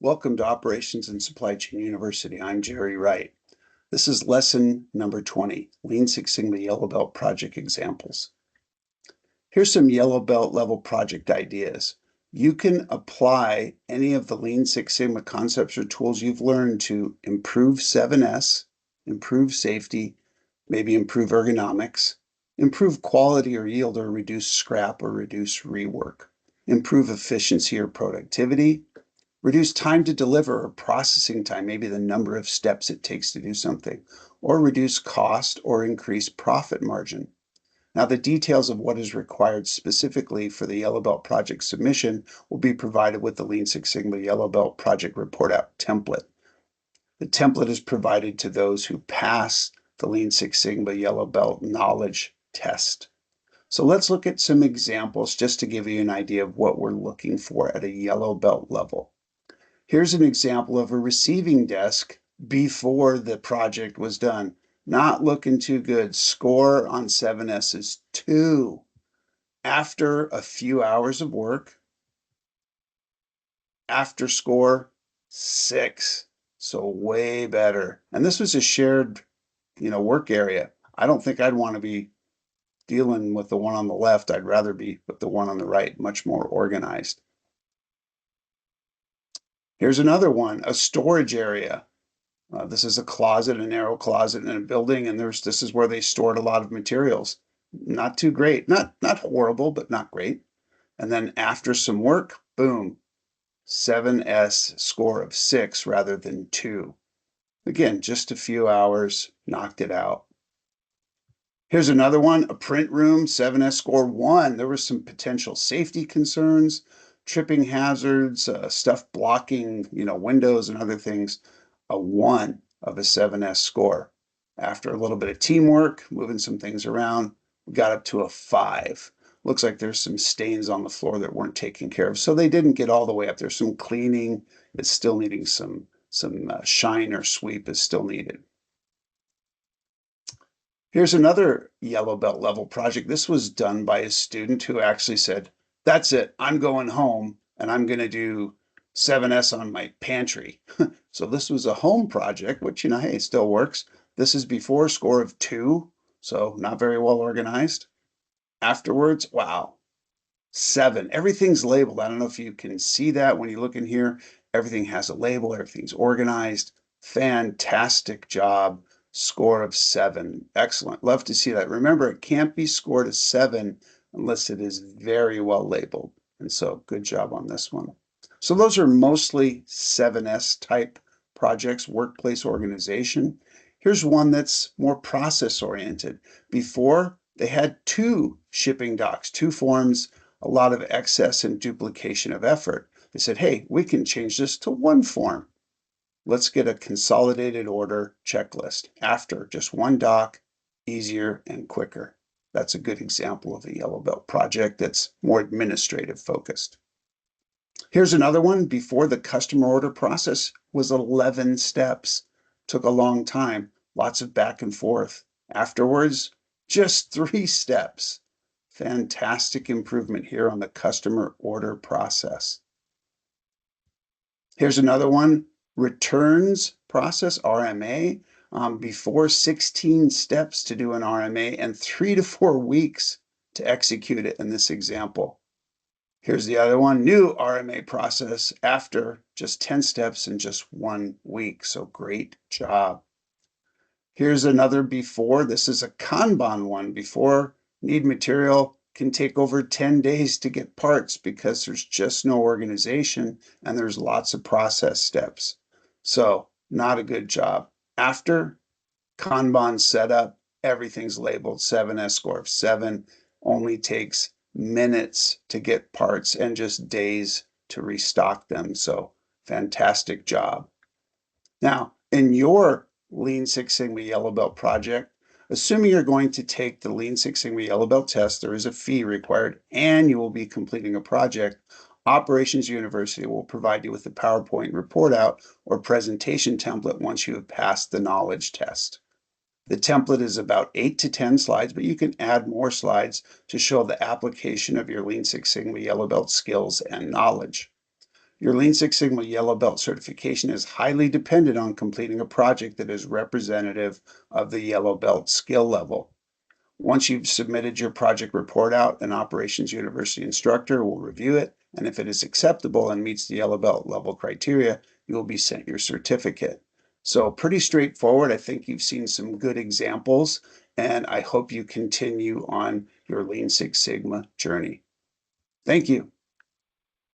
Welcome to Operations and Supply Chain University. I'm Jerry Wright. This is lesson number 20, Lean Six Sigma Yellow Belt project examples. Here's some Yellow Belt level project ideas. You can apply any of the Lean Six Sigma concepts or tools you've learned to improve 7S, improve safety, maybe improve ergonomics, improve quality or yield or reduce scrap or reduce rework, improve efficiency or productivity, reduce time to deliver or processing time, maybe the number of steps it takes to do something, or reduce cost or increase profit margin. Now, the details of what is required specifically for the Yellow Belt project submission will be provided with the Lean Six Sigma Yellow Belt project report out template. The template is provided to those who pass the Lean Six Sigma Yellow Belt knowledge test. So let's look at some examples just to give you an idea of what we're looking for at a Yellow Belt level. Here's an example of a receiving desk before the project was done. Not looking too good. Score on 7S is 2. After a few hours of work, after score 6. So way better. And this was a shared, work area. I don't think I'd want to be dealing with the one on the left. I'd rather be with the one on the right, much more organized. Here's another one, a storage area. This is a closet, a narrow closet in a building, and this is where they stored a lot of materials. Not too great, not horrible, but not great. And then after some work, boom, 7S score of 6 rather than 2. Again, just a few hours, knocked it out. Here's another one, a print room, 7S score 1. There were some potential safety concerns, tripping hazards, stuff blocking, windows and other things. A 1 of a 7S score. After a little bit of teamwork, moving some things around, we got up to a 5. Looks like there's some stains on the floor that weren't taken care of, so they didn't get all the way up. There's some cleaning. It's still needing some shine or sweep is still needed. Here's another Yellow Belt level project. This was done by a student who actually said, that's it, I'm going home and I'm going to do 7S on my pantry. So this was a home project, which, hey, still works. This is before score of 2, so not very well organized. Afterwards, wow, 7. Everything's labeled. I don't know if you can see that when you look in here. Everything has a label. Everything's organized. Fantastic job. Score of 7. Excellent. Love to see that. Remember, it can't be scored a 7 unless it is very well labeled. And so good job on this one. So those are mostly 7S type projects, workplace organization. Here's one that's more process oriented. Before, they had 2 shipping docs, 2 forms, a lot of excess and duplication of effort. They said, hey, we can change this to 1 form. Let's get a consolidated order checklist. After just 1 doc, easier and quicker. That's a good example of a Yellow Belt project that's more administrative focused. Here's another one. Before, the customer order process was 11 steps. Took a long time, lots of back and forth. Afterwards, just 3 steps. Fantastic improvement here on the customer order process. Here's another one. Returns process, RMA. Before, 16 steps to do an RMA and 3 to 4 weeks to execute it in this example. Here's the other one, new RMA process after just 10 steps in just 1 week. So great job. Here's another before. This is a Kanban one. Before, need material, can take over 10 days to get parts because there's just no organization and there's lots of process steps. So not a good job. After, Kanban setup, everything's labeled 7S score of 7, only takes minutes to get parts and just days to restock them. So fantastic job. Now, in your Lean Six Sigma Yellow Belt project, assuming you're going to take the Lean Six Sigma Yellow Belt test, there is a fee required and you will be completing a project. Operations University will provide you with a PowerPoint report out or presentation template once you have passed the knowledge test. The template is about 8 to 10 slides, but you can add more slides to show the application of your Lean Six Sigma Yellow Belt skills and knowledge. Your Lean Six Sigma Yellow Belt certification is highly dependent on completing a project that is representative of the Yellow Belt skill level. Once you've submitted your project report out, an Operations University instructor will review it, and if it is acceptable and meets the Yellow Belt level criteria, you will be sent your certificate. So pretty straightforward. I think you've seen some good examples, and I hope you continue on your Lean Six Sigma journey. Thank you.